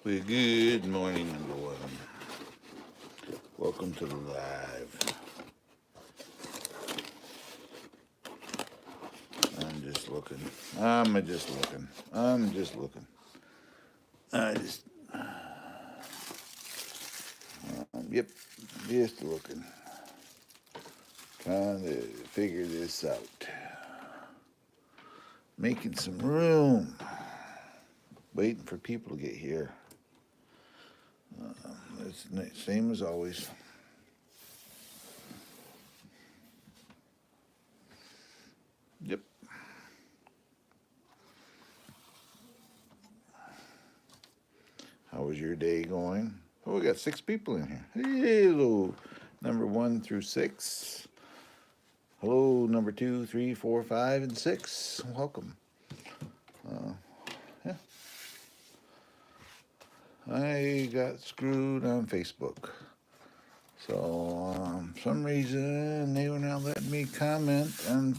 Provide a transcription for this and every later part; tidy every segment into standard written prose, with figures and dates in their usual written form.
Well, good morning, everyone. Welcome to the live. I'm just looking. I just, yep, just looking. Trying to figure this out. Making some room. Waiting for people to get here. It's the same as always. Yep. How was your day going? Oh, we got 6 people in here. Hello, number 1 through 6. Hello, number 2, 3, 4, 5, and 6. Welcome. Yeah, I got screwed on Facebook. So, for some reason, they were not letting me comment on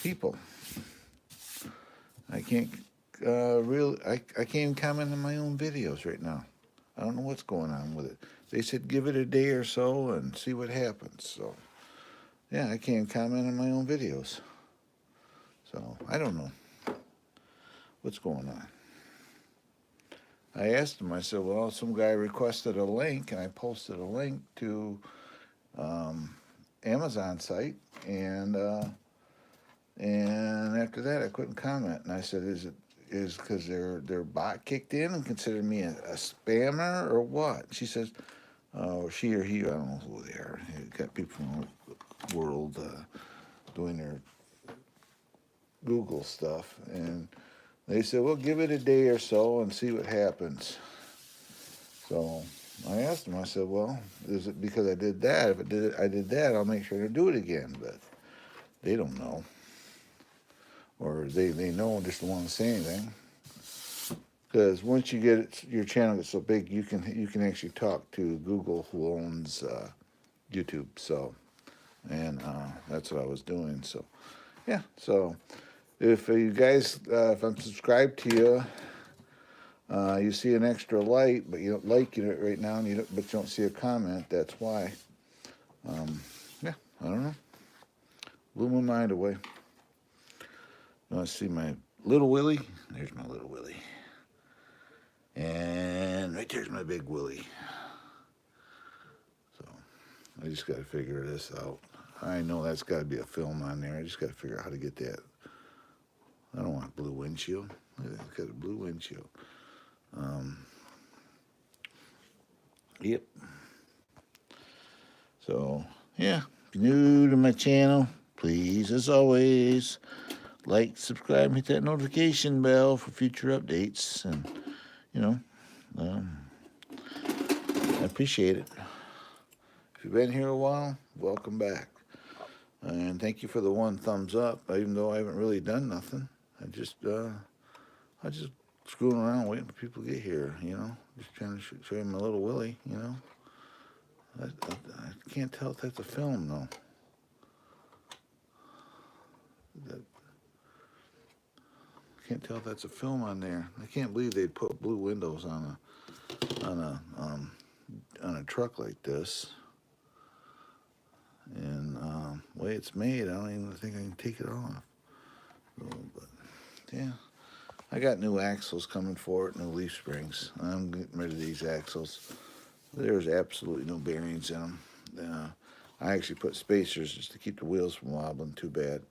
people. I can't I can't even comment on my own videos right now. I don't know what's going on with it. They said give it a day or so and see what happens. So, yeah, I can't comment on my own videos. So, I don't know what's going on. I asked him, I said, well, some guy requested a link, and I posted a link to Amazon site, and after that, I couldn't comment. And I said, is because their bot kicked in and considered me a spammer or what? She says, or she or he, I don't know who they are. You got people from the world doing their Google stuff, and they said, well, give it a day or so and see what happens. So I asked them, I said, well, is it because I did that? If I did that, I'll make sure to do it again. But they don't know. Or they know and just don't want to say anything. Because once you get it, your channel gets so big, you can actually talk to Google, who owns YouTube. So, and that's what I was doing. So, yeah. So, if you guys, if I'm subscribed to you, you see an extra light, but you don't like it right now, and but you don't see a comment. That's why. Yeah, I don't know. Blew my mind away. You want to see my little Willie? There's my little Willie. And right there's my big Willie. So I just got to figure this out. I know that's got to be a film on there. I just got to figure out how to get that. I don't want blue windshield. It's got a blue windshield. Yep. So, yeah. If you're new to my channel, please, as always, like, subscribe, hit that notification bell for future updates. And, you know, I appreciate it. If you've been here a while, welcome back. And thank you for the 1 thumbs up, even though I haven't really done nothing. I just screwing around waiting for people to get here, you know. Just trying to show you my little Willie, you know. I can't tell if that's a film, though. Can't tell if that's a film on there. I can't believe they'd put blue windows on a truck like this. And the way it's made, I don't even think I can take it off. So, but yeah, I got new axles coming for it, new leaf springs. I'm getting rid of these axles. There's absolutely no bearings in them. I actually put spacers just to keep the wheels from wobbling too bad.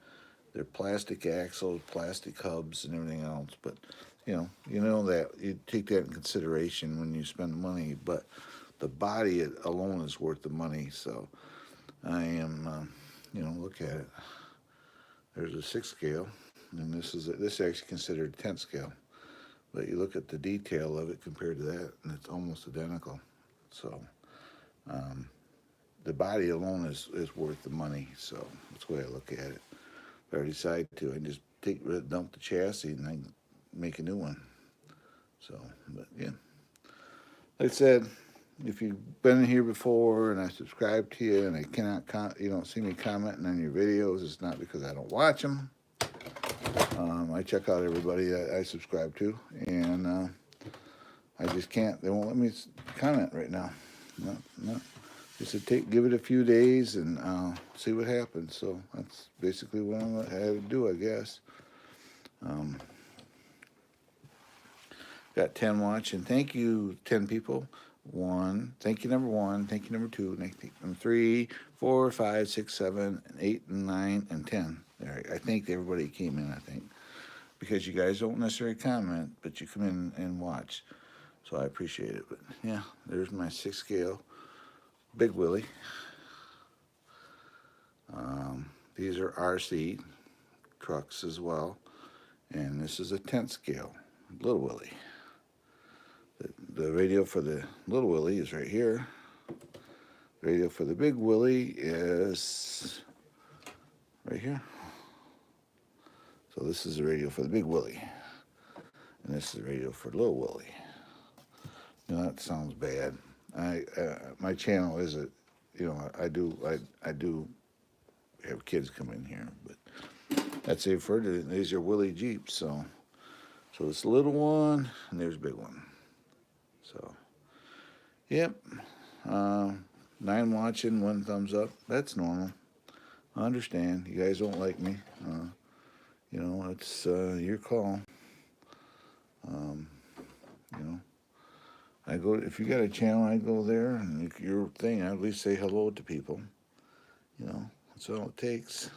They're plastic axles, plastic hubs, and everything else. But you know that you take that in consideration when you spend money. But the body alone is worth the money. So I am, look at it. There's a 6 scale, and this is actually considered 10 scale. But you look at the detail of it compared to that, and it's almost identical. So the body alone is worth the money. So that's the way I look at it. If I decide to, I just dump the chassis and I make a new one. So, but yeah, like I said, if you've been here before and I subscribe to you and you don't see me commenting on your videos, it's not because I don't watch them. I check out everybody that I subscribe to, and I just can't. They won't let me comment right now. No, no. Just to give it a few days and see what happens. So that's basically what I had to do, I guess. Got 10 watching. Thank you, 10 people. Thank you, number one. Thank you, number two. Thank you, number 3, 4, 5, 6, 7, and 8, and 9, and 10. There, I think everybody came in, I think. Because you guys don't necessarily comment, but you come in and watch. So I appreciate it. But yeah, there's my 6 scale Big Willie. These are RC trucks as well. And this is a 10 scale Little Willie. The radio for the Little Willie is right here. The radio for the Big Willie is right here. So this is the radio for the Big Willie. And this is the radio for Little Willie. Now that sounds bad. My channel is a, I do have kids come in here, but that's it for it. These are Willie Jeeps, so it's a little one and there's a big one. So, yep. 9 watching, 1 thumbs up. That's normal. I understand. You guys don't like me. It's your call. I go, if you got a channel, I go there, and your thing, I at least say hello to people. That's all it takes.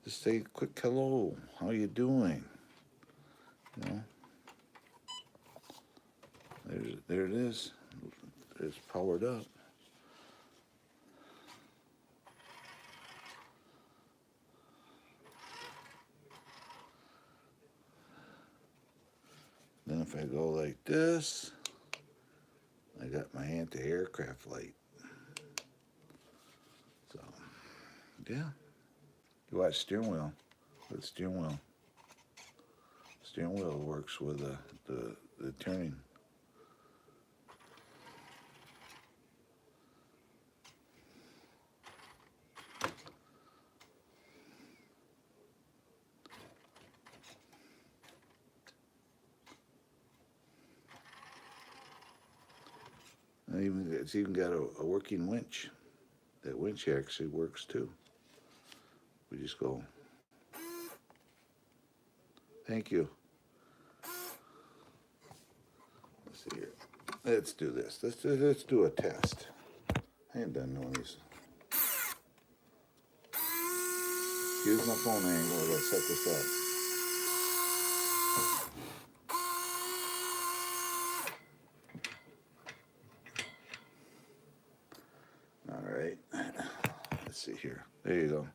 Just say a quick hello. How you doing? There it is. It's powered up. Then if I go like this, I got my anti-aircraft light. So, yeah. You watch steering wheel. With steering wheel. Steering wheel works with the turning. It's even got a working winch. That winch actually works too. We just go. Thank you. Let's see here. Let's do this. Let's do a test. I ain't done noise. Use my phone angle as I set this up. See here. There you go.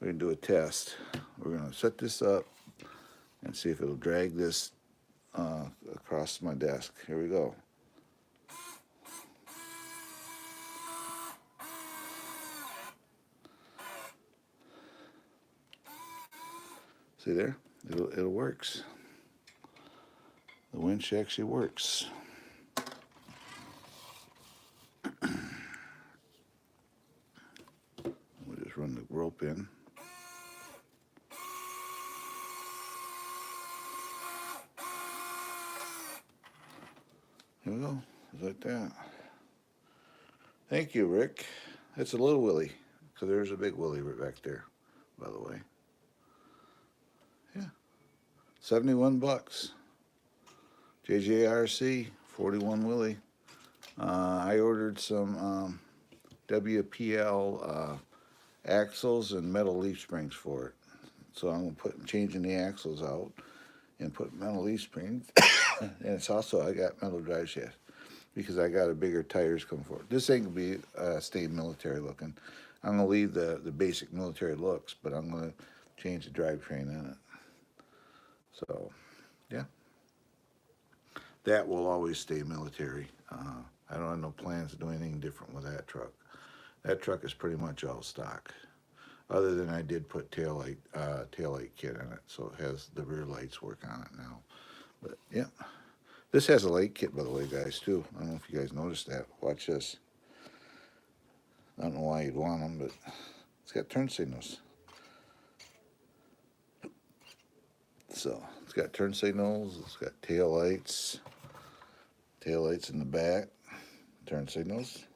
We're going to do a test. We're going to set this up and see if it'll drag this across my desk. Here we go. See there? It works. The winch actually works. Run the rope in. Here we go. Just like that. Thank you, Rick. That's a Little Willie, because there's a Big Willie right back there, by the way. Yeah. 71 bucks. JJRC, 41 Willie. I ordered some WPL axles and metal leaf springs for it. So I'm changing the axles out and put metal leaf springs. And it's also, I got metal drive shaft because I got a bigger tires coming forward. This ain't gonna be stay military looking. I'm gonna leave the basic military looks, but I'm gonna change the drivetrain in it. So, yeah. That will always stay military. I don't have no plans to do anything different with that truck. That truck is pretty much all stock. Other than I did put taillight kit in it, so it has the rear lights work on it now. But yeah, this has a light kit, by the way, guys, too. I don't know if you guys noticed that. Watch this. I don't know why you'd want them, but it's got turn signals. So it's got turn signals. It's got tail lights. Taillights in the back. Turn signals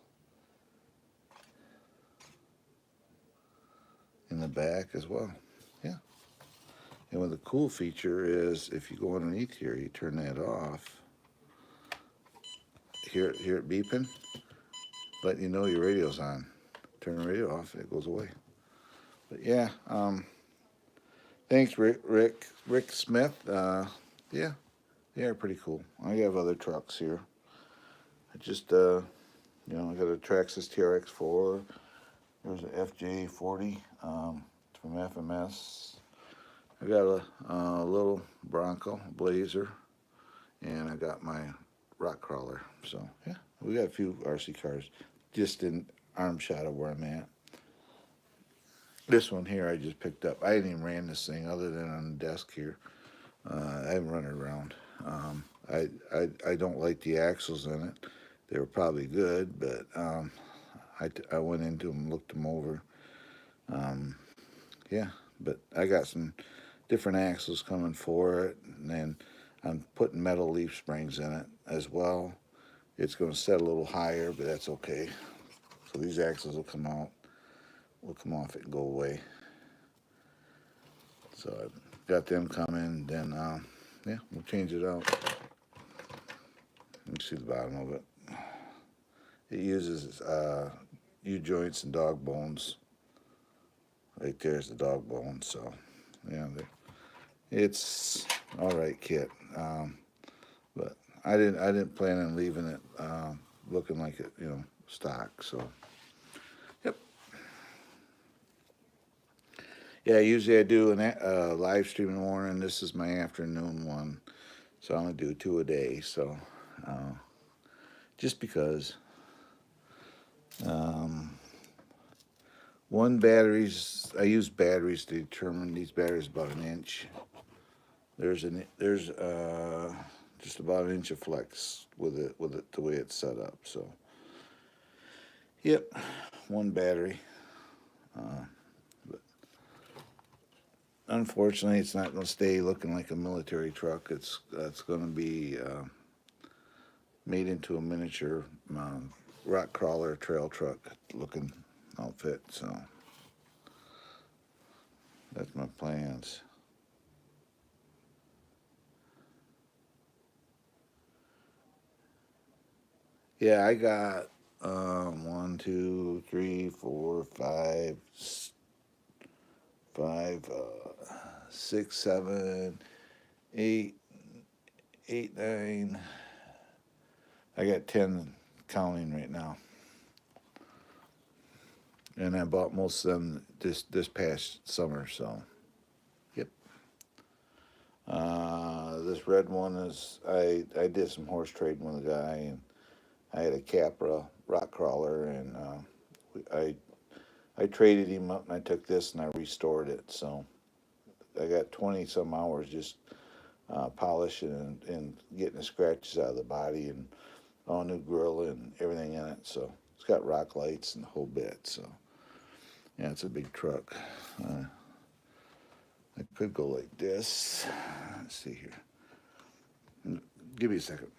in the back as well. Yeah. And what the cool feature is, if you go underneath here, you turn that off. Hear it beeping, letting you know your radio's on. Turn the radio off, it goes away. But yeah, thanks, Rick Smith. Yeah, they are pretty cool. I have other trucks here. I just, I got a Traxxas TRX4. There's an FJ40 from FMS. I got a little Bronco Blazer, and I got my rock crawler. So yeah, we got a few RC cars, just in arm shot of where I'm at. This one here I just picked up. I hadn't even ran this thing other than on the desk here. I haven't run it around. I don't like the axles in it. They were probably good, but I went into them, looked them over. Yeah, but I got some different axles coming for it, and then I'm putting metal leaf springs in it as well. It's going to set a little higher, but that's okay. So these axles will come out, will come off it and go away. So I've got them coming, then yeah, we'll change it out. You can see the bottom of it. It uses U-joints and dog bones. Right there's the dog bone, so yeah, it's all right kit. But I didn't plan on leaving it looking like it, stock. So yep. Yeah, usually I do a live stream in the morning. This is my afternoon one, so I'm gonna do 2 a day. So just because. One batteries, I use batteries to determine these batteries about an inch. There's just about an inch of flex with it the way it's set up. So yep, one battery. But unfortunately, it's not going to stay looking like a military truck. It's going to be made into a miniature rock crawler trail truck looking outfit. So that's my plans. Yeah, I got 1, 2, 3, 4, 5, 6, 7, 8, 9. I got 10 counting right now. And I bought most of them this past summer, so yep. This red one is I did some horse trading with a guy, and I had a Capra rock crawler, and I traded him up, and I took this and I restored it. So I got 20 some hours just polishing and getting the scratches out of the body, and all new grill and everything in it. So it's got rock lights and the whole bit. So yeah, it's a big truck. I could go like this. Let's see here. Give me a second.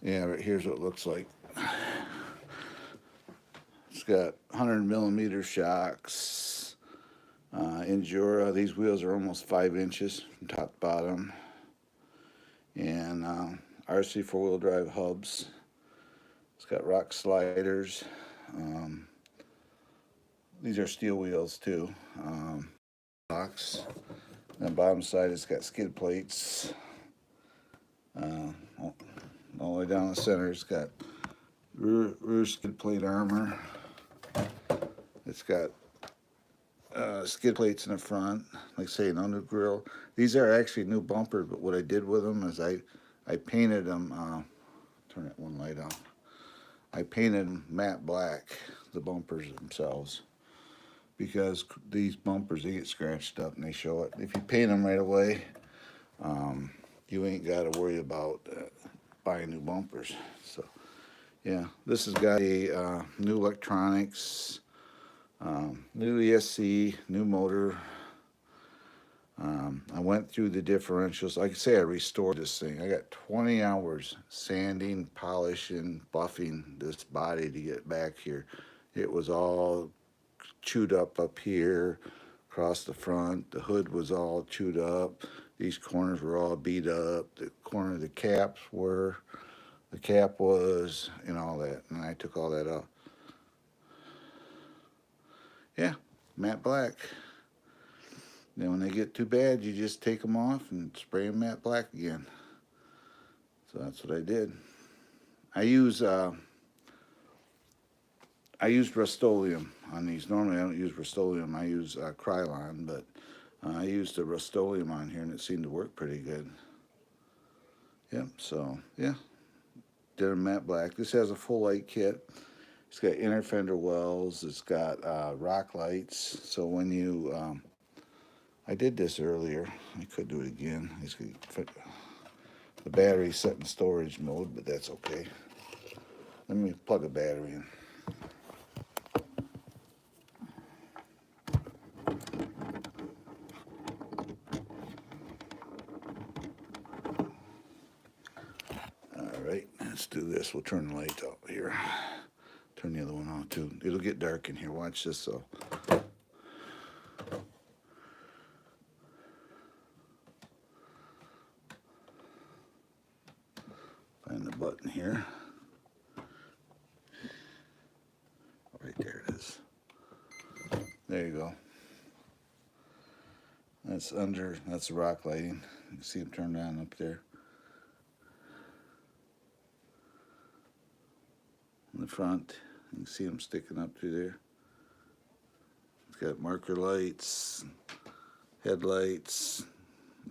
Yeah, right here's what it looks like. It's got 100 millimeter shocks. Endura. These wheels are almost 5 inches from top to bottom. And RC 4-wheel drive hubs. It's got rock sliders. These are steel wheels too. Box. On the bottom side, it's got skid plates. All the way down the center, it's got rear skid plate armor. It's got skid plates in the front, like say an under grill. These are actually new bumpers, but what I did with them is I painted them. Turn that one light on. I painted them matte black, the bumpers themselves, because these bumpers, they get scratched up and they show it. If you paint them right away, you ain't got to worry about buying new bumpers. So yeah, this has got a new electronics, new ESC, new motor. I went through the differentials. Like I say, I restored this thing. I got 20 hours sanding, polishing, buffing this body to get back here. It was all chewed up here, across the front. The hood was all chewed up. These corners were all beat up. The corner of the caps were, the cap was, and all that. And I took all that off. Yeah, matte black. Then when they get too bad, you just take them off and spray them matte black again. So that's what I did. I use Rust-Oleum on these. Normally I don't use Rust-Oleum. I use Krylon, but I used the Rust-Oleum on here and it seemed to work pretty good. Yep. So yeah, did a matte black. This has a full light kit. It's got inner fender wells. It's got rock lights. So when you I did this earlier. I could do it again. The battery's set in storage mode, but that's okay. Let me plug a battery in. All right, let's do this. We'll turn the light out here. Turn the other one on too. It'll get dark in here. Watch this though. Find the button here. Right there it is. There you go. That's the rock lighting. You can see them turned on up there. In the front, you can see them sticking up through there. It's got marker lights, headlights,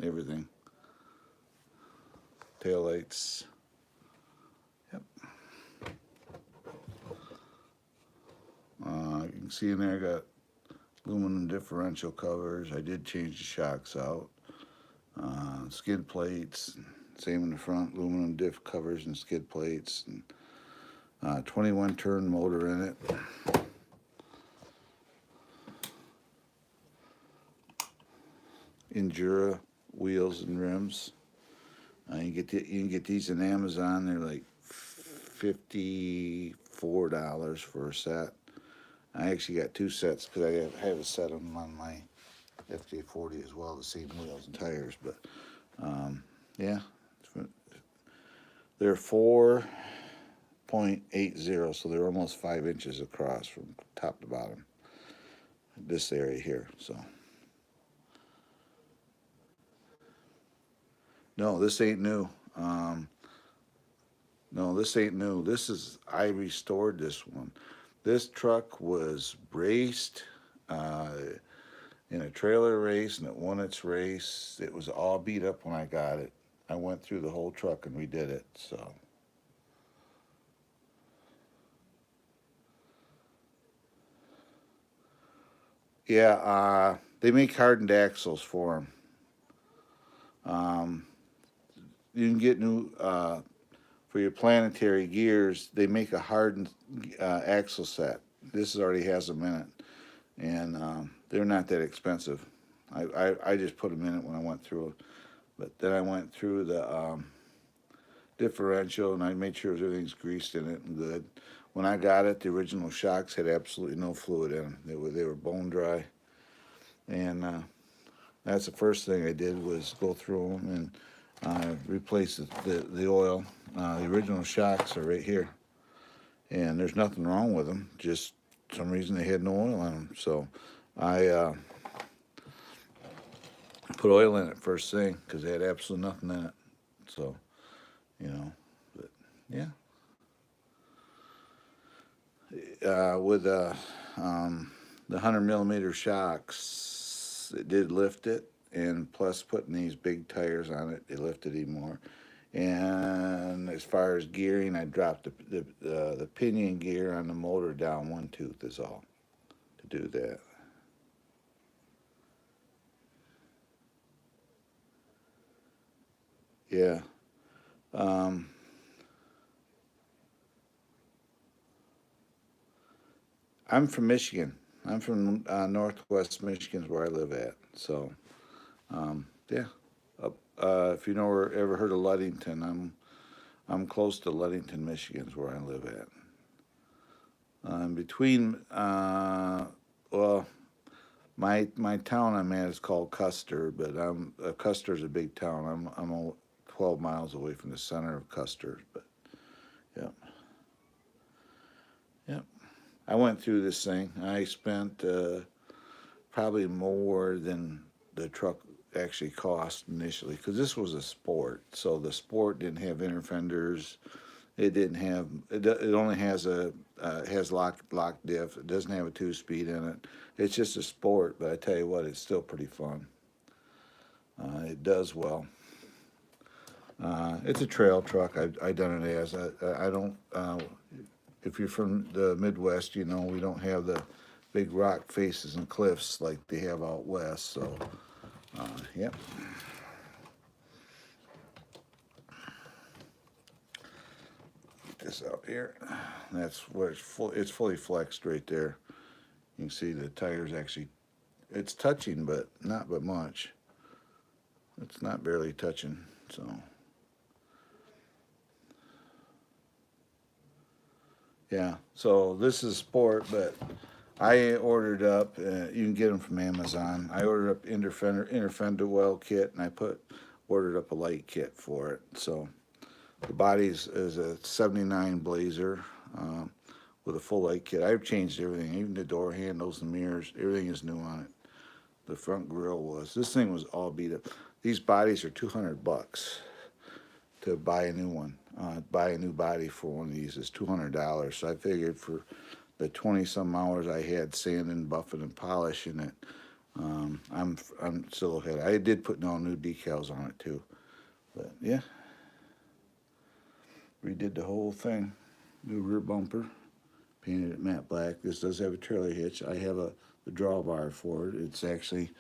everything. Tail lights. Yep. You can see in there I got aluminum differential covers. I did change the shocks out. Skid plates, same in the front, aluminum diff covers and skid plates. And 21 turn motor in it. Endura wheels and rims. You can get these in Amazon. They're like $54 for a set. I actually got two sets because I have a set of them on my FJ40 as well, the same wheels and tires. But yeah, they're 4.80, so they're almost 5 inches across from top to bottom. This area here, so. No, this ain't new. No, this ain't new. I restored this one. This truck was raced in a trailer race, and it won its race. It was all beat up when I got it. I went through the whole truck and redid it, so. Yeah, they make hardened axles for them. You can get new, for your planetary gears, they make a hardened axle set. This already has them in it, and they're not that expensive. I just put them in it when I went through it, but then I went through the differential and I made sure everything's greased in it and good. When I got it, the original shocks had absolutely no fluid in them. They were bone dry, and that's the first thing I did was go through them and replace the oil. The original shocks are right here, and there's nothing wrong with them. Just some reason they had no oil in them. So I put oil in it first thing because they had absolutely nothing in it. So, but yeah. With the 100mm shocks, it did lift it, and plus putting these big tires on it, they lifted even more. And as far as gearing, I dropped the pinion gear on the motor down 1 tooth is all to do that. Yeah. Um, I'm from Michigan. I'm from Northwest Michigan's where I live at. So, yeah. If you know or ever heard of Ludington, I'm close to Ludington, Michigan's where I live at. Between well, my town I'm at is called Custer, but Custer's a big town. I'm 12 miles away from the center of Custer, but yeah, yeah. I went through this thing. I spent probably more than the truck actually cost initially because this was a sport. So the sport didn't have inner fenders. It didn't have. It only has lock diff. It doesn't have a 2 speed in it. It's just a sport, but I tell you what, it's still pretty fun. It does well. It's a trail truck. I done it as. I don't. If you're from the Midwest, you know we don't have the big rock faces and cliffs like they have out west. So, yep. Get this out here. That's where it's full. It's fully flexed right there. You can see the tires actually. It's touching, but not but much. It's not barely touching. So, yeah. So this is sport, but I ordered up. You can get them from Amazon. I ordered up inner fender well kit, and I ordered up a light kit for it. So the body is a '79 Blazer with a full light kit. I've changed everything, even the door handles, the mirrors, everything is new on it. The front grill was. This thing was all beat up. These bodies are $200 to buy a new one. Buy a new body for one of these is $200. So I figured for the 20 some hours I had sanding, buffing, and polishing it, I'm still ahead. I did put all new decals on it too, but yeah, redid the whole thing. New rear bumper, painted it matte black. This does have a trailer hitch. I have the drawbar for it. It's actually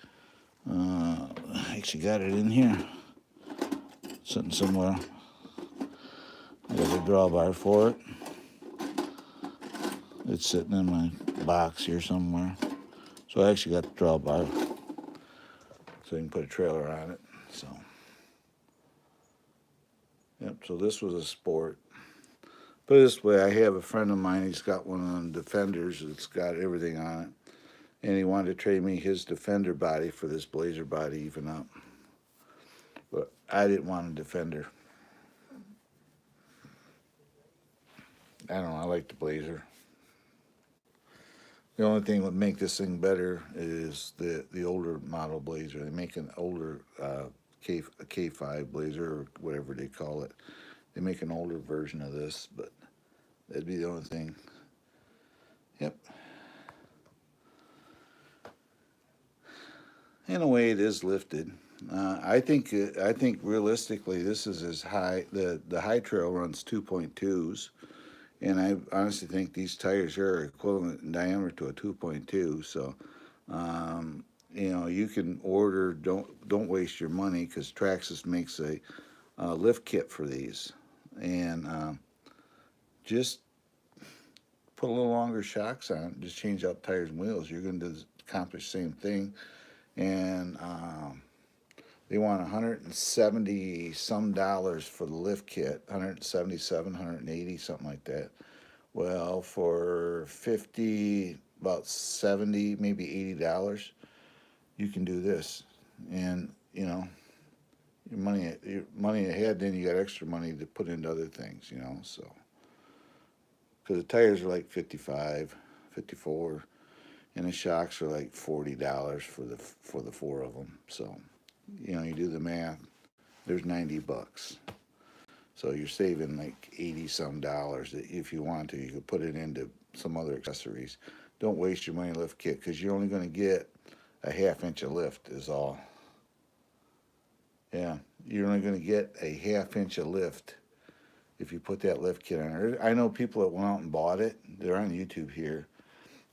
I actually got it in here, sitting somewhere. I got a drawbar for it. It's sitting in my box here somewhere. So I actually got the drawbar, so you can put a trailer on it. So, yep. So this was a sport. Put it this way, I have a friend of mine. He's got one of them Defenders. It's got everything on it, and he wanted to trade me his Defender body for this Blazer body, even up. But I didn't want a Defender. I don't know. I like the Blazer. The only thing that would make this thing better is the older model Blazer. They make an older K5 Blazer or whatever they call it. They make an older version of this, but that'd be the only thing. Yep. In a way, it is lifted. I think realistically, this is as high. The high trail runs 2.2s, and I honestly think these tires here are equivalent in diameter to a 2.2. So, you know, you can order. Don't waste your money because Traxxas makes a lift kit for these, and just put a little longer shocks on it. Just change out tires and wheels. You're going to accomplish the same thing, and they want 170 some dollars for the lift kit, 177, 180, something like that. Well, for 50, about 70, maybe $80, you can do this, and you know your money ahead. Then you got extra money to put into other things, you know. So because the tires are like 55, 54, and the shocks are like $40 for the four of them. So you know, you do the math. There's $90. So you're saving like 80 some dollars. If you want to, you could put it into some other accessories. Don't waste your money lift kit because you're only going to get a half-inch of lift is all. Yeah, you're only going to get a half-inch of lift if you put that lift kit on there. I know people that went out and bought it. They're on YouTube here,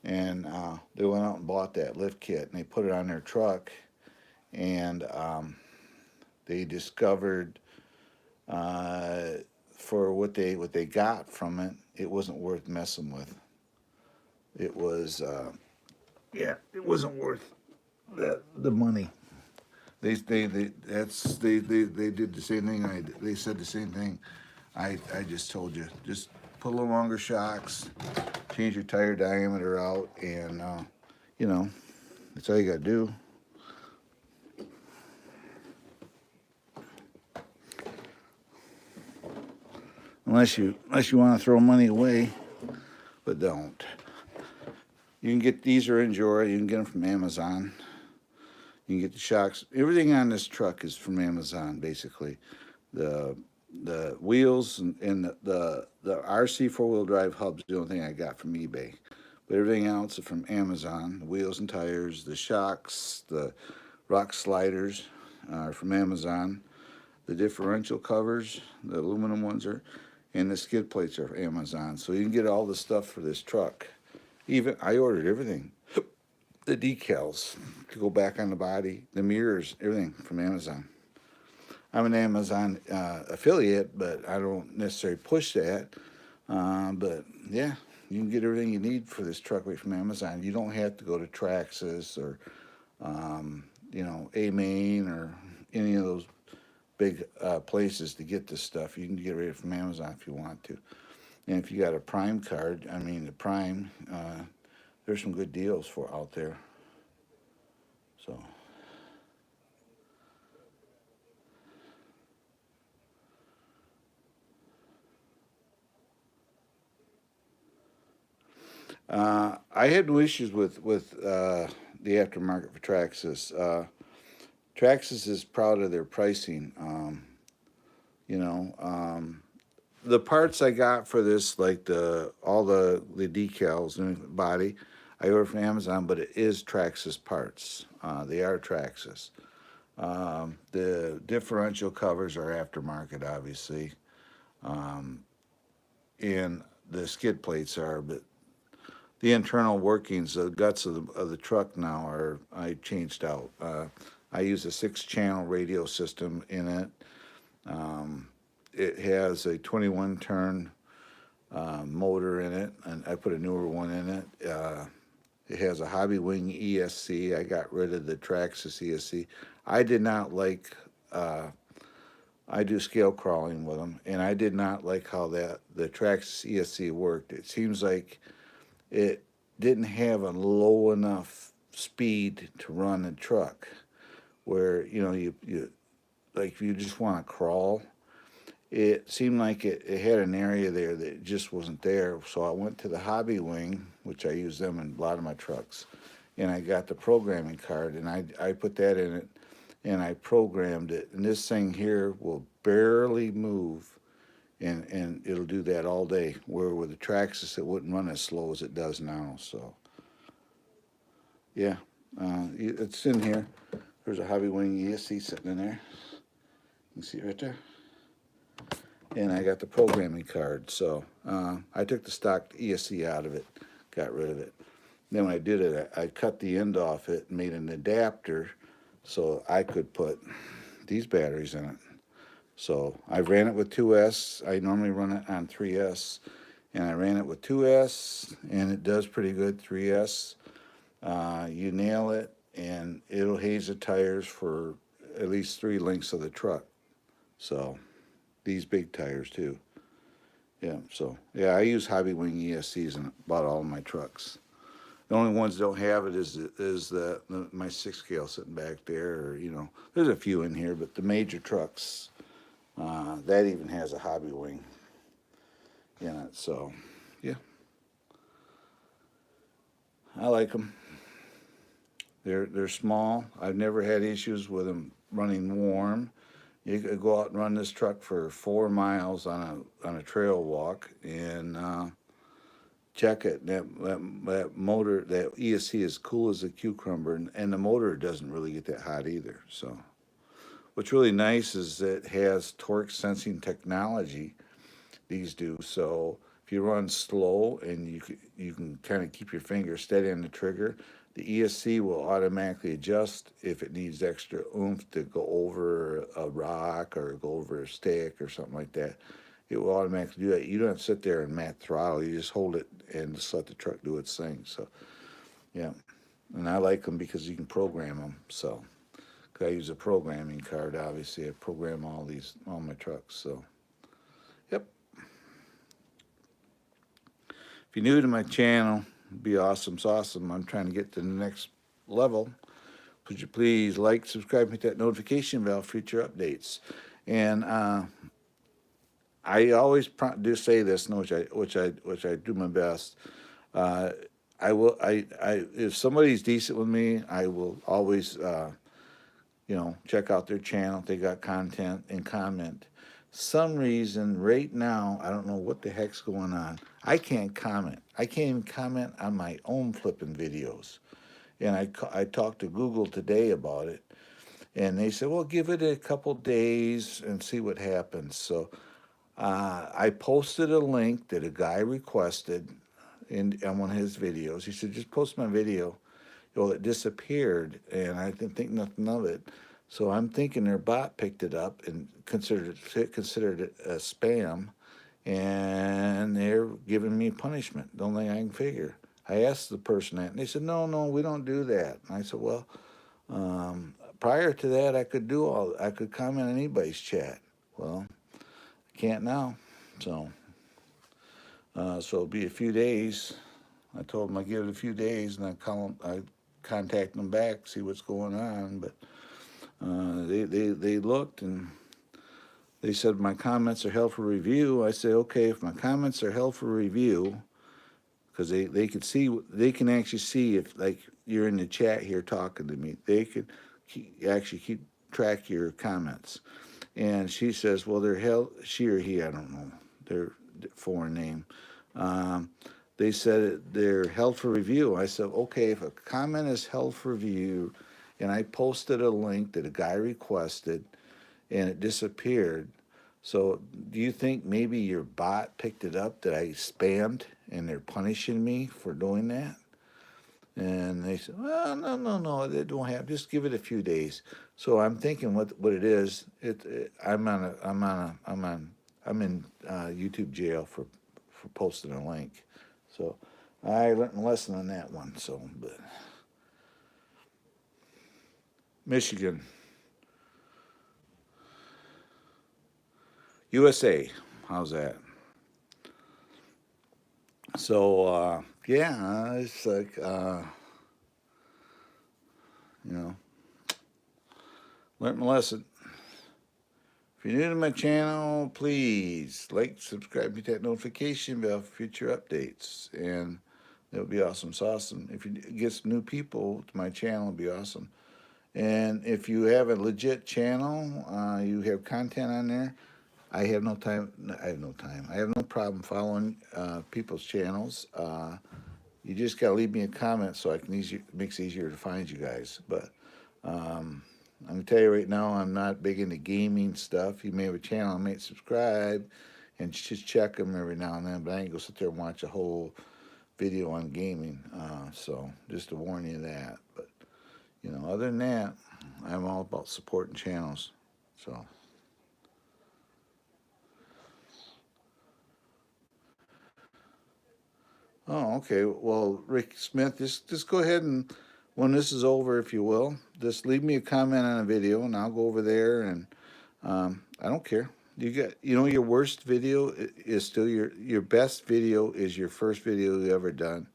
and they went out and bought that lift kit and they put it on their truck, and they discovered Uh, for what they got from it, it wasn't worth messing with. It was yeah, it wasn't worth the money. They did the same thing. They said the same thing. I just told you, just put a little longer shocks, change your tire diameter out, and you know that's all you got to do. Unless you want to throw money away, but don't. You can get these are Endura. You can get them from Amazon. You can get the shocks. Everything on this truck is from Amazon, basically. The the wheels and the RC 4-wheel drive hub's the only thing I got from eBay. But everything else is from Amazon. The wheels and tires, the shocks, the rock sliders are from Amazon. The differential covers, the aluminum ones are, and the skid plates are from Amazon. So you can get all the stuff for this truck. Even I ordered everything. The decals to go back on the body, the mirrors, everything from Amazon. I'm an Amazon affiliate, but I don't necessarily push that. But yeah, you can get everything you need for this truck right from Amazon. You don't have to go to Traxxas or A Main or any of those big places to get this stuff. You can get it right from Amazon if you want to. And if you got a Prime card, I mean the Prime, there's some good deals for out there. So. I had no issues with the aftermarket for Traxxas. Traxxas is proud of their pricing. You know, the parts I got for this, like all the decals and body, I ordered from Amazon, but it is Traxxas parts. They are Traxxas. The differential covers are aftermarket, obviously, and the skid plates are, but the internal workings, the guts of the truck now are I changed out. I use a 6-channel radio system in it. It has a 21 turn motor in it, and I put a newer one in it. It has a Hobbywing ESC. I got rid of the Traxxas ESC. I did not like. I do scale crawling with them, and I did not like how the Traxxas ESC worked. It seems like it didn't have a low enough speed to run a truck where you like if you just want to crawl, it seemed like it had an area there that just wasn't there. So I went to the Hobbywing, which I use them in a lot of my trucks, and I got the programming card, and I put that in it, and I programmed it, and this thing here will barely move, and it'll do that all day. Where with the Traxxas, it wouldn't run as slow as it does now. So yeah, it's in here. There's a Hobbywing ESC sitting in there. You can see it right there. And I got the programming card. So I took the stock ESC out of it, got rid of it. Then when I did it, I cut the end off it and made an adapter so I could put these batteries in it. So I ran it with 2S. I normally run it on 3S. And I ran it with 2S, and it does pretty good, 3S. You nail it, and it'll haze the tires for at least 3 lengths of the truck. So these big tires too. Yeah, so yeah, I use Hobbywing ESCs in about all of my trucks. The only ones that don't have it is my 6 scale sitting back there, or there's a few in here, but the major trucks that even has a Hobbywing in it. So yeah, I like them. They're small. I've never had issues with them running warm. You could go out and run this truck for 4 miles on a trail walk and check it. That motor, that ESC is cool as a cucumber, and the motor doesn't really get that hot either. So what's really nice is it has torque sensing technology. These do. So if you run slow and you can kind of keep your finger steady on the trigger, the ESC will automatically adjust if it needs extra oomph to go over a rock or go over a stick or something like that. It will automatically do that. You don't have to sit there and mat throttle. You just hold it and just let the truck do its thing. So, yeah. And I like them because you can program them. So, 'cause I use a programming card, obviously. I program all my trucks. So, yep. If you're new to my channel, it'd be awesome. It's awesome. I'm trying to get to the next level. Could you please like, subscribe, hit that notification bell for future updates. And I always do say this, which I do my best. Uh, I will. If somebody's decent with me, I will always, check out their channel if they got content and comment. Some reason right now, I don't know what the heck's going on. I can't comment. I can't even comment on my own flipping videos. And I talked to Google today about it, and they said, well, give it a couple days and see what happens. So I posted a link that a guy requested on one of his videos. He said, just post my video. Well, it disappeared, and I didn't think nothing of it. So I'm thinking their bot picked it up and considered it a spam, and they're giving me punishment. The only thing I can figure. I asked the person that, and they said, no, we don't do that. And I said, well, prior to that, I could comment on anybody's chat. Well, I can't now. So it'll be a few days. I told them I'd give it a few days, and I contact them back, see what's going on. But they looked, and they said my comments are held for review. I said, okay, if my comments are held for review, because they can actually see if, like, you're in the chat here talking to me. They could actually keep track of your comments. And she says, well, they're held, she or he, I don't know, their foreign name. They said they're held for review. I said, okay, if a comment is held for review, and I posted a link that a guy requested, and it disappeared. So do you think maybe your bot picked it up that I spammed, and they're punishing me for doing that? And they said, well, no, it don't have. Just give it a few days. So I'm thinking what it is. I'm in YouTube jail for posting a link. So I learned a lesson on that one. So, but Michigan, USA, how's that? So yeah, it's like learned my lesson. If you're new to my channel, please like, subscribe, hit that notification bell for future updates, and it'll be awesome. It's awesome. If you get some new people to my channel, it'll be awesome. And if you have a legit channel, you have content on there, I have no time. I have no time. I have no problem following people's channels. You just gotta leave me a comment so I can it makes it easier to find you guys. But I'm gonna tell you right now, I'm not big into gaming stuff. You may have a channel, I may subscribe and just check them every now and then, but I ain't gonna sit there and watch a whole video on gaming. So just to warn you of that. But other than that, I'm all about supporting channels. So. Oh, okay. Well, Rick Smith, just go ahead and when this is over, if you will, just leave me a comment on a video, and I'll go over there, and I don't care. Your worst video is still your best video is your first video you ever done,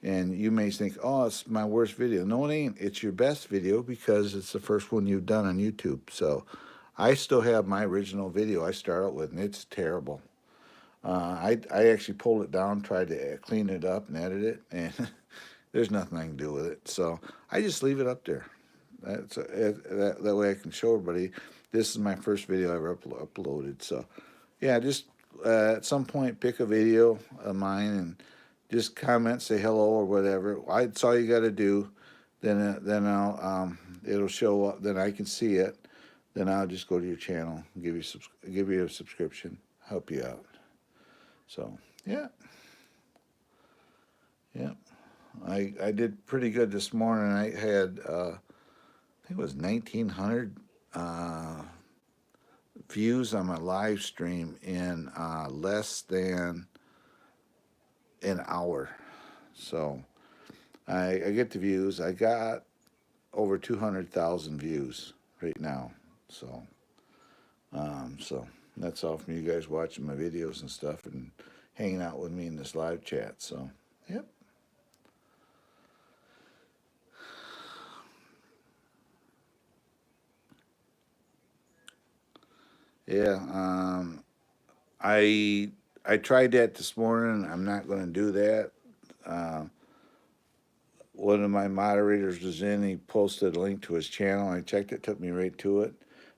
and you may think, oh, it's my worst video. No, it ain't. It's your best video because it's the first one you've done on YouTube. So, I still have my original video I start out with, and it's terrible. I actually pulled it down, tried to clean it up and edit it, and there's nothing I can do with it. So I just leave it up there. That way I can show everybody this is my first video I ever uploaded. So yeah, just at some point pick a video of mine and just comment, say hello or whatever. That's all you got to do. Then I'll it'll show up. Then I can see it. Then I'll just go to your channel, give you a subscription, help you out. So yeah, yeah. I did pretty good this morning. I had I think it was 1,900 uh, views on my live stream in less than an hour. So I get the views. I got over 200,000 views right now. So so that's all from you guys watching my videos and stuff and hanging out with me in this live chat. So yep. Yeah. I tried that this morning. I'm not going to do that. Uh, One of my moderators was in. He posted a link to his channel. I checked it, took me right to it,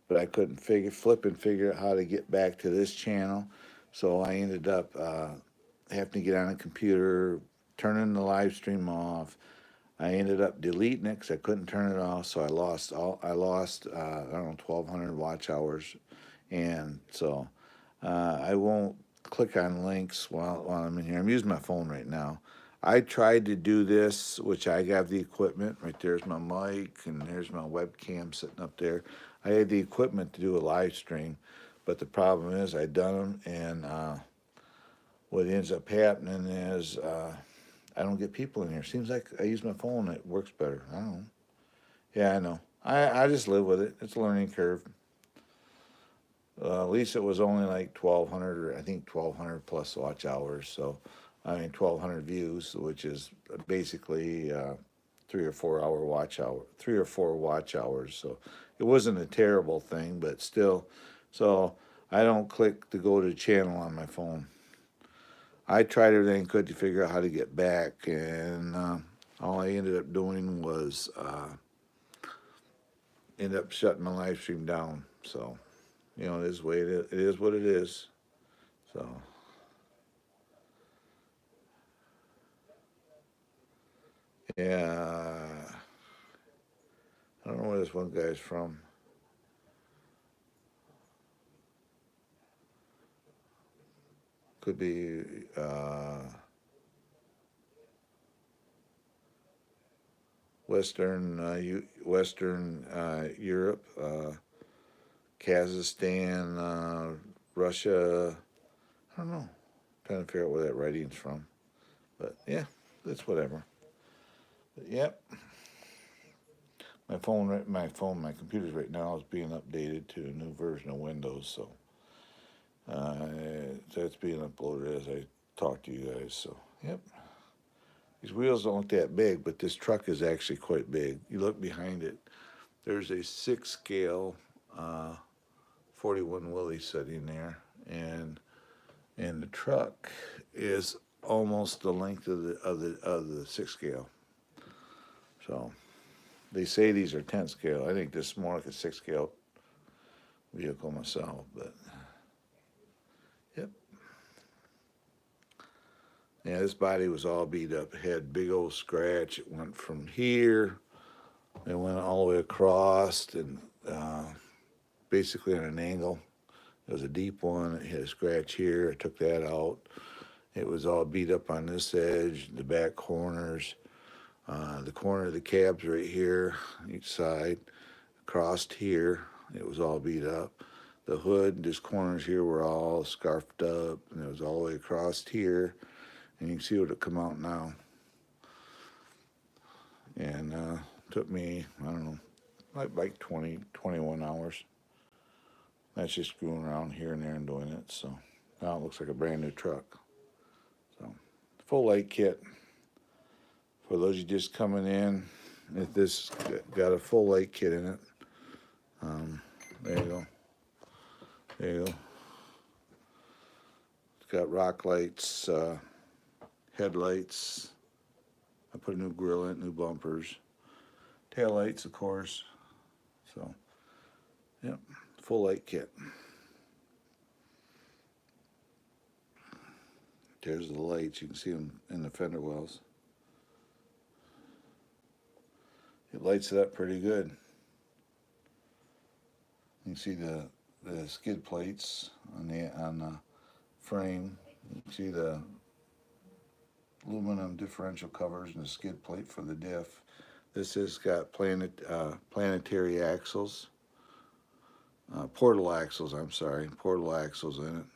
but I couldn't figure out how to get back to this channel. So I ended up having to get on a computer, turning the live stream off. I ended up deleting it because I couldn't turn it off. So I lost I don't know 1,200 watch hours, and so I won't click on links while I'm in here. I'm using my phone right now. I tried to do this, which I got the equipment. Right there's my mic, and there's my webcam sitting up there. I had the equipment to do a live stream, but the problem is I done them, and what ends up happening is I don't get people in here. Seems like I use my phone, it works better. I don't know. Yeah, I know. I just live with it. It's a learning curve. At least it was only like 1,200, or I think 1,200 plus watch hours. So, I mean, 1,200 views, which is basically 3 or 4 hour watch hour, 3 or 4 watch hours. So, it wasn't a terrible thing, but still. So, I don't click to go to channel on my phone. I tried everything I could to figure out how to get back, and all I ended up doing was end up shutting my live stream down. So, it is the way it is. It is what it is. So. Yeah, I don't know where this one guy's from. Could be Western Europe, Kazakhstan, Russia. I don't know. Trying to figure out where that writing's from, but yeah, it's whatever. But, yep, my computer's right now is being updated to a new version of Windows, so that's being uploaded as I talk to you guys. So yep. These wheels don't look that big, but this truck is actually quite big. You look behind it, there's a 6 scale 41 Willys sitting there, and the truck is almost the length of the 6 scale. So they say these are 10 scale. I think this is more like a 6 scale vehicle myself, but yep. Yeah, this body was all beat up. It had big old scratch. It went from here. It went all the way across and basically at an angle. It was a deep one. It had a scratch here. I took that out. It was all beat up on this edge, the back corners, the corner of the cab's right here, each side. Across here, it was all beat up. The hood, these corners here were all scarfed up, and it was all the way across here. And you can see what it come out now. And took me, I don't know, like 20, 21 hours. That's just screwing around here and there and doing it. So now it looks like a brand new truck. So full light kit. For those of you just coming in, this got a full light kit in it. There you go. There you go. It's got rock lights, headlights. I put a new grill in it, new bumpers, tail lights, of course. So, yep, full light kit. There's the lights. You can see them in the fender wells. It lights it up pretty good. You can see the skid plates on the frame. You see the aluminum differential covers and the skid plate for the diff. This has got planetary axles, portal axles, I'm sorry, portal axles in it.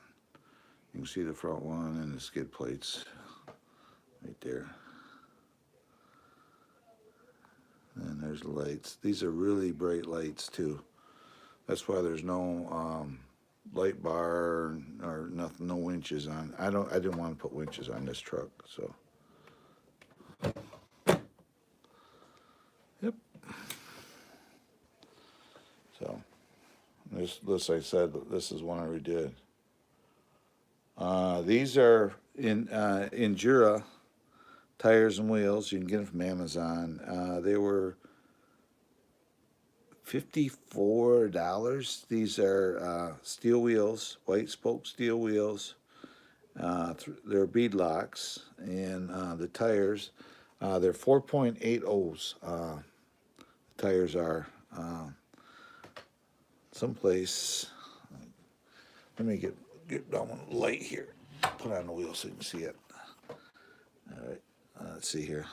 You can see the front one and the skid plates right there. And there's the lights. These are really bright lights too. That's why there's no light bar or nothing, no winches on. I didn't want to put winches on this truck, so. Yep. So this I said, this is one I redid. These are in Endura tires and wheels. You can get them from Amazon. They were $54. These are steel wheels, white spoke steel wheels. They're bead locks, and the tires, they're 4.80s. Tires are someplace. Let me get down one light here. Put on the wheel so you can see it. All right, let's see here.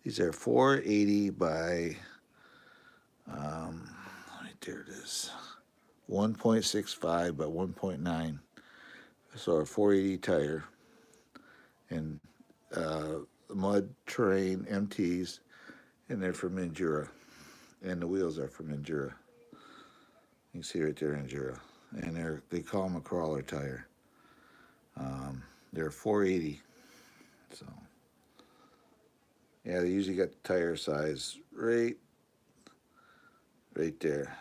These are 480 by, right there it is, 1.65 by 1.9. So a 480 tire, and mud terrain MTs, and they're from Endura, and the wheels are from Endura. You can see right there, Endura, and they call them a crawler tire. They're 480, so yeah, they usually got the tire size right there,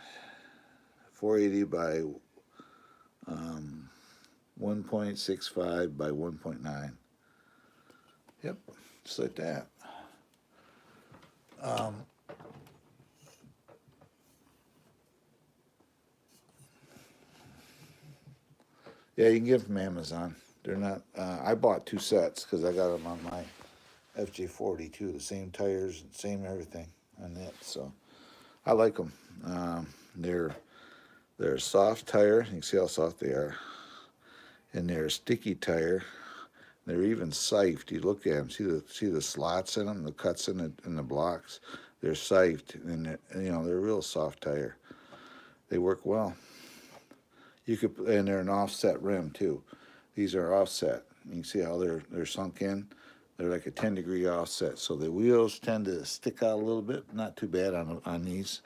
480 by 1.65 by 1.9. Yep, just like that. Yeah, you can get them from Amazon. They're not. I bought 2 sets because I got them on my FJ40 too. The same tires, same everything on that. So I like them. They're a soft tire. You can see how soft they are, and they're a sticky tire. They're even siphed. You look at them, see the slots in them, the cuts in the blocks. They're siphed, and they're a real soft tire. They work well. And they're an offset rim too. These are offset. You can see how they're sunk in. They're like a 10-degree offset, so the wheels tend to stick out a little bit. Not too bad on these.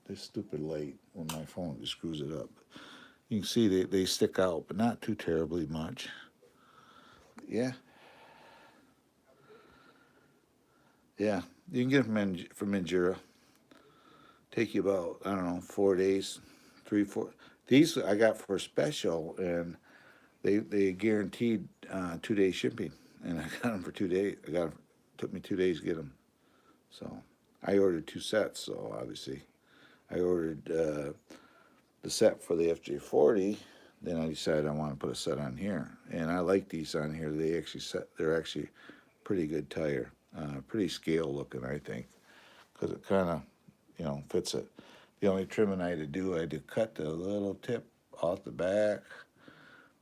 This stupid light when my phone just screws it up. You can see they stick out, but not too terribly much. Yeah. Yeah, you can get them from Endura. Take you about, I don't know, 4 days, 3, 4. These I got for a special, and they guaranteed 2-day shipping, and I got them for 2 days. Took me 2 days to get them. So I ordered 2 sets. So obviously, I ordered the set for the FJ40. Then I decided I want to put a set on here, and I like these on here. They're actually pretty good tire, pretty scale looking, I think, because it kind of fits it. The only trimming I had to do, I had to cut the little tip off the back,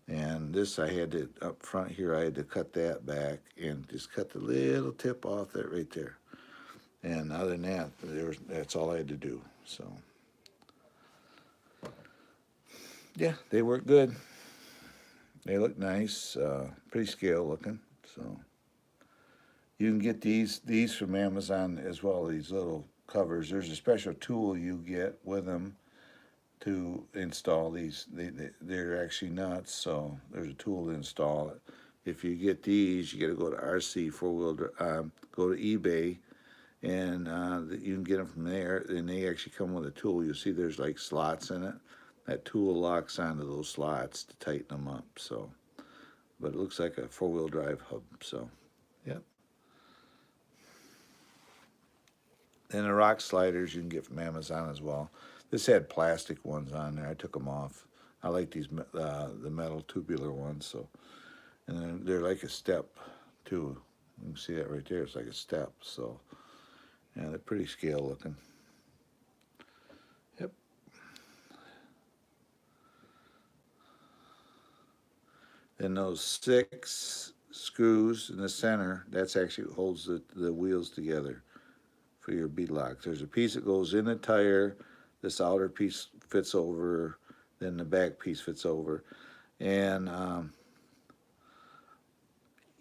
and this I had to, up front here, I had to cut that back and just cut the little tip off that right there. And other than that, that's all I had to do. So yeah, they work good. They look nice, pretty scale looking. So you can get these from Amazon as well. These little covers. There's a special tool you get with them to install these. They're actually nuts. So there's a tool to install it. If you get these, you got to go to RC 4-wheel. Go to eBay, and you can get them from there. And they actually come with a tool. You'll see there's like slots in it. That tool locks onto those slots to tighten them up. So, but it looks like a 4-wheel drive hub. So, yep. And the rock sliders you can get from Amazon as well. This had plastic ones on there. I took them off. I like these the metal tubular ones. So, and then they're like a step too. You can see that right there. It's like a step. So, yeah, they're pretty scale looking. Yep. Then those 6 screws in the center, that's actually what holds the wheels together for your bead locks. There's a piece that goes in the tire, this outer piece fits over, then the back piece fits over. And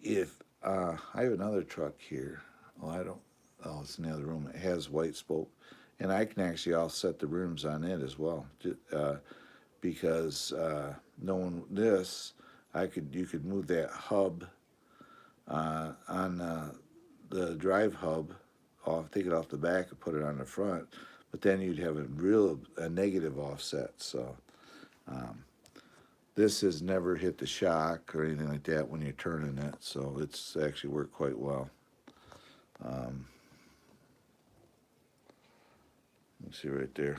if I have another truck here, well, I don't, oh, it's in the other room. It has white spoke, and I can actually offset the rims on it as well, because knowing this, you could move that hub on the drive hub off, take it off the back and put it on the front, but then you'd have a negative offset. So this has never hit the shock or anything like that when you're turning it, so it's actually worked quite well. Let's see right there.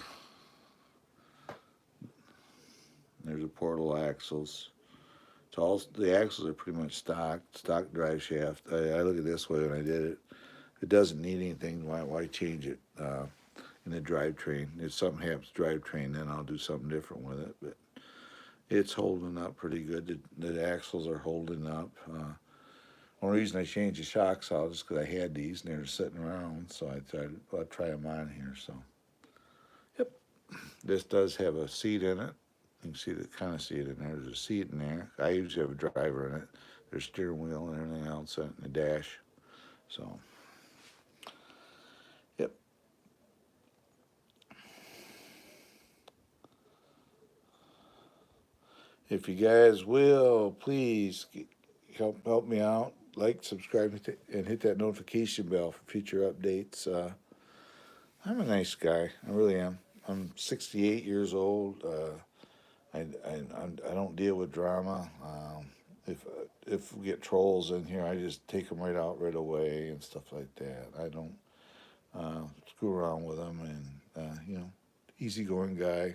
There's the portal axles. So all the axles are pretty much stock drive shaft. I look at it this way when I did it. If it doesn't need anything, why change it in the drivetrain? If something happens to drivetrain, then I'll do something different with it. But it's holding up pretty good. The axles are holding up. Only reason I changed the shocks out is because I had these and they were sitting around, so I'll try them on here. So, yep, this does have a seat in it. You can see the kind of seat in there. There's a seat in there. I usually have a driver in it. There's steering wheel and everything else in the dash. So, yep. If you guys will, please help me out. Like, subscribe, and hit that notification bell for future updates. I'm a nice guy. I really am. I'm 68 years old. I don't deal with drama. If we get trolls in here, I just take them right out right away and stuff like that. I don't screw around with them, and easygoing guy.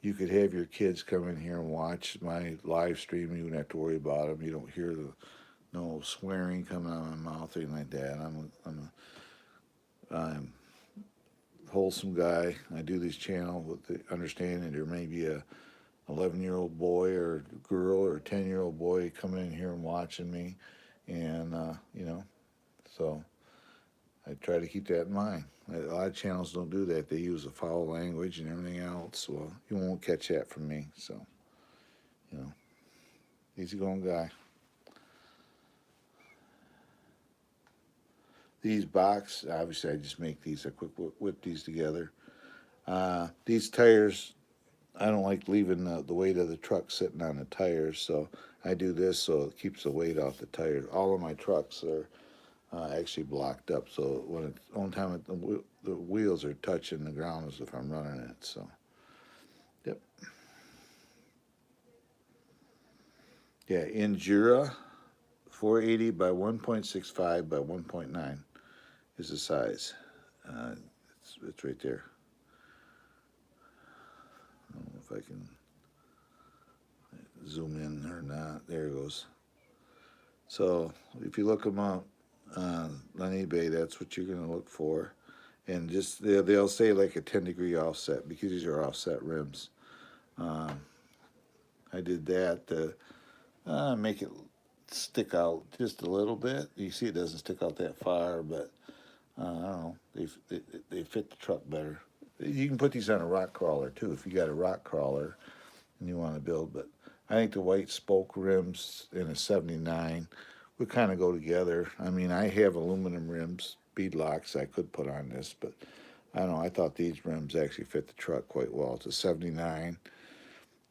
You could have your kids come in here and watch my live stream. You wouldn't have to worry about them. You don't hear no swearing coming out of my mouth or anything like that. I'm a wholesome guy. I do this channel with the understanding there may be a 11-year-old boy or girl or a 10-year-old boy coming in here and watching me, and so I try to keep that in mind. A lot of channels don't do that. They use a foul language and everything else. Well, you won't catch that from me. So, easygoing guy. These box, obviously, I just make these. I quick whip these together. These tires, I don't like leaving the weight of the truck sitting on the tires, so I do this so it keeps the weight off the tires. All of my trucks are actually blocked up, so when it's only time the wheels are touching the ground is if I'm running it. So, yep. Yeah, Endura 480 by 1.65 by 1.9 is the size. It's right there. I don't know if I can zoom in or not. There it goes. So if you look them up on eBay, that's what you're going to look for. And just they'll say like a 10-degree offset because these are offset rims. I did that to make it stick out just a little bit. You see it doesn't stick out that far, but I don't know. They fit the truck better. You can put these on a rock crawler too if you got a rock crawler and you want to build. But I think the white spoke rims in a 79 would kind of go together. I mean, I have aluminum rims, bead locks I could put on this, but I don't know. I thought these rims actually fit the truck quite well. It's a 79,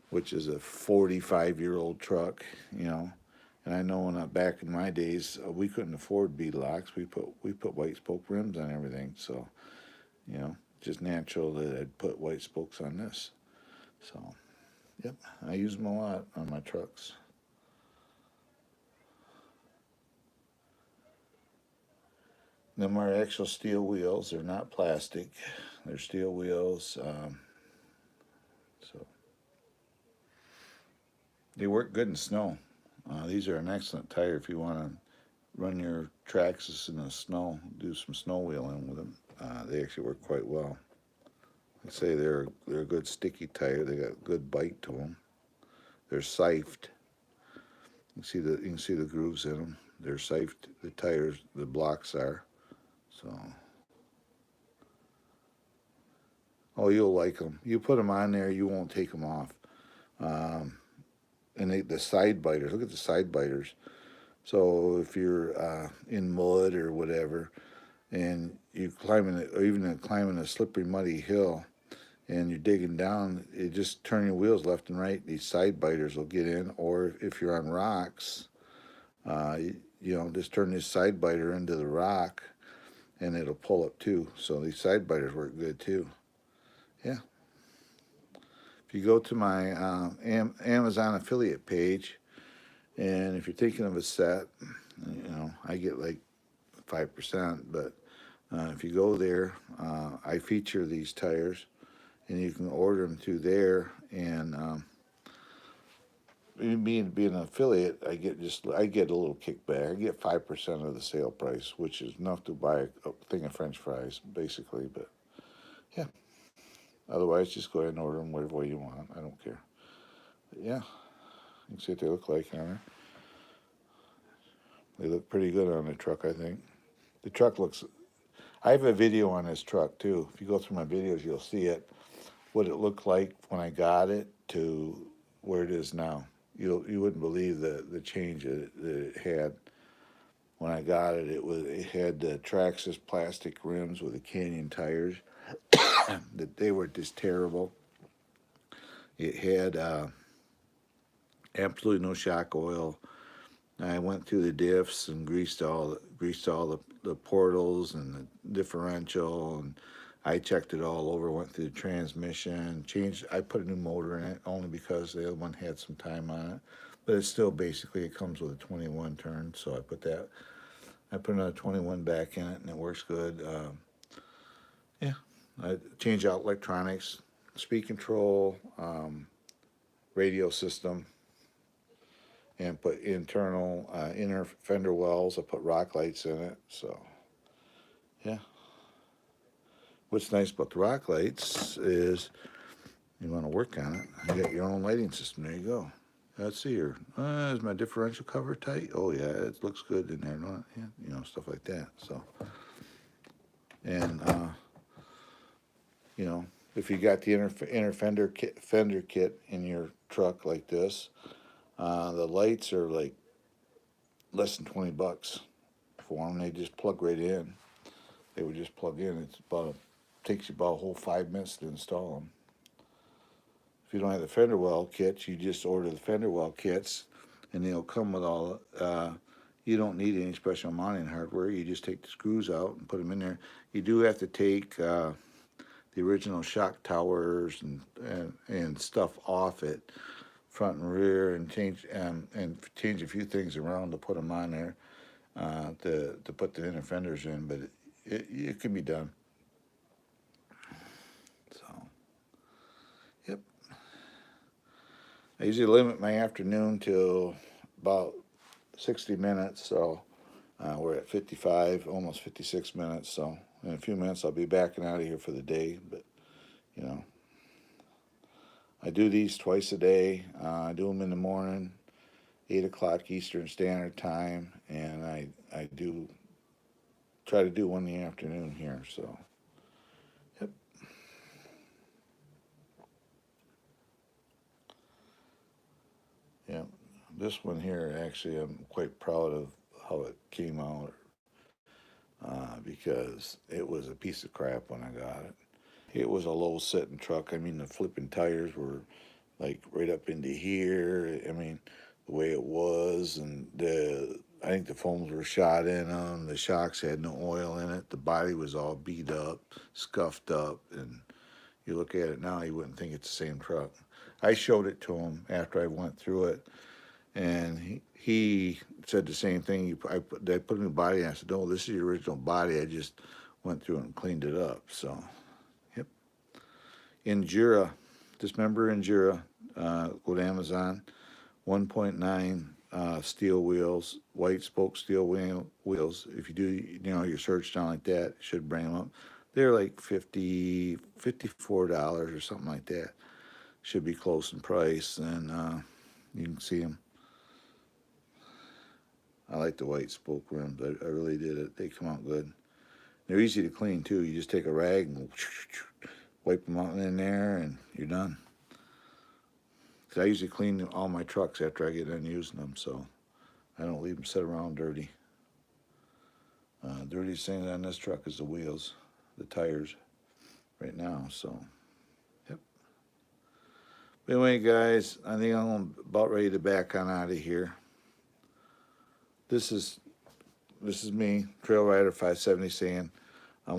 which is a 45-year-old truck, And I know back in my days, we couldn't afford bead locks. We put white spoke rims on everything. So, just natural that I'd put white spokes on this. So, yep, I use them a lot on my trucks. Them are actual steel wheels. They're not plastic. They're steel wheels. So they work good in snow. These are an excellent tire if you want to run your tracks in the snow, do some snow wheeling with them. They actually work quite well. I say they're a good sticky tire. They got good bite to them. They're sifed. You can see the grooves in them. They're safe. The tires, the blocks are. So, oh, you'll like them. You put them on there, you won't take them off. Um, and the side biters. Look at the side biters. So if you're in mud or whatever, and you climbing it, or even climbing a slippery, muddy hill, and you're digging down, you just turn your wheels left and right. These side biters will get in. Or if you're on rocks, just turn this side biter into the rock, and it'll pull up too. So these side biters work good too. Yeah. If you go to my Amazon affiliate page, and if you're thinking of a set, I get like 5%, but if you go there, I feature these tires, and you can order them through there. And being an affiliate, I get a little kickback. I get 5% of the sale price, which is enough to buy a thing of French fries, basically. But yeah, otherwise, just go ahead and order them whatever way you want. I don't care. But yeah, you can see what they look like on there. They look pretty good on the truck, I think. The truck looks. I have a video on this truck too. If you go through my videos, you'll see it. What it looked like when I got it to where it is now. You wouldn't believe the change that it had. When I got it, it had the Traxxas plastic rims with the Canyon tires. That they were just terrible. It had absolutely no shock oil. I went through the diffs and greased all the portals and the differential, and I checked it all over. Went through the transmission, changed. I put a new motor in it only because the other one had some time on it, but it's still basically it comes with a 21 turn. So I put another 21 back in it, and it works good. Yeah, I changed out electronics, speed control, radio system, and put internal inner fender wells. I put rock lights in it. So yeah, what's nice about the rock lights is you want to work on it, you got your own lighting system. There you go. Let's see here. Is my differential cover tight? Oh yeah, it looks good in there. No, yeah, stuff like that. So, and you know, if you got the inner fender kit in your truck like this, the lights are like less than $20 for them. They just plug right in. They would just plug in. Takes you about a whole 5 minutes to install them. If you don't have the fender well kits, you just order the fender well kits, and they'll come with all. You don't need any special mounting hardware. You just take the screws out and put them in there. You do have to take the original shock towers and stuff off it, front and rear, and change a few things around to put them on there to put the inner fenders in. But it can be done. So, yep. I usually limit my afternoon to about 60 minutes, so we're at 55, almost 56 minutes. So in a few minutes, I'll be backing out of here for the day. But you know, I do these twice a day. I do them in the morning, 8 o'clock Eastern Standard Time, and I do try to do one in the afternoon here. So, yep. Yeah, this one here, actually, I'm quite proud of how it came out because it was a piece of crap when I got it. It was a low sitting truck. I mean, the flipping tires were like right up into here. I mean, the way it was, and I think the foams were shot in them. The shocks had no oil in it. The body was all beat up, scuffed up, and you look at it now, you wouldn't think it's the same truck. I showed it to him after I went through it, and he said the same thing. They put a new body in. I said, no, this is the original body. I just went through and cleaned it up. So, yep. Endura, dismember Endura, go to Amazon, 1.9 steel wheels, white spoke steel wheels. If you do, your search down like that, it should bring them up. They're like $54 or something like that. Should be close in price, and you can see them. I like the white spoke rims. I really did it. They come out good. They're easy to clean too. You just take a rag and wipe them out in there, and you're done. Cause I usually clean all my trucks after I get done using them, so I don't leave them sit around dirty. Dirtiest thing on this truck is the wheels, the tires, right now. So, yep. But anyway, guys, I think I'm about ready to back on out of here. This is me, Trail Rider 570, saying I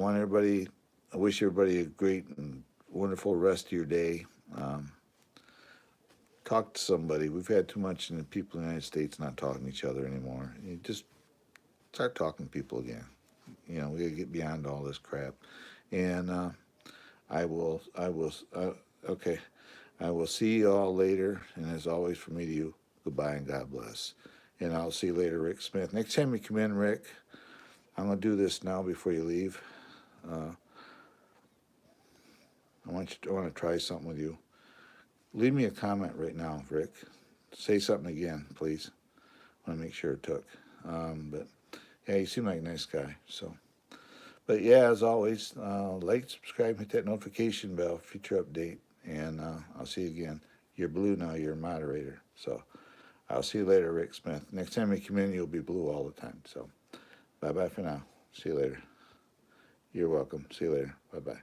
wish everybody a great and wonderful rest of your day. Talk to somebody. We've had too much in the people in the United States not talking to each other anymore. You just start talking to people again. We gotta get beyond all this crap. And okay. I will see you all later. And as always, from me to you, goodbye and God bless. And I'll see you later, Rick Smith. Next time you come in, Rick, I'm gonna do this now before you leave. I want to try something with you. Leave me a comment right now, Rick. Say something again, please. I want to make sure it took. But yeah, you seem like a nice guy. So, but yeah, as always, like, subscribe, hit that notification bell, future update, and I'll see you again. You're blue now. You're a moderator. So I'll see you later, Rick Smith. Next time you come in, you'll be blue all the time. So bye bye for now. See you later. You're welcome. See you later. Bye bye.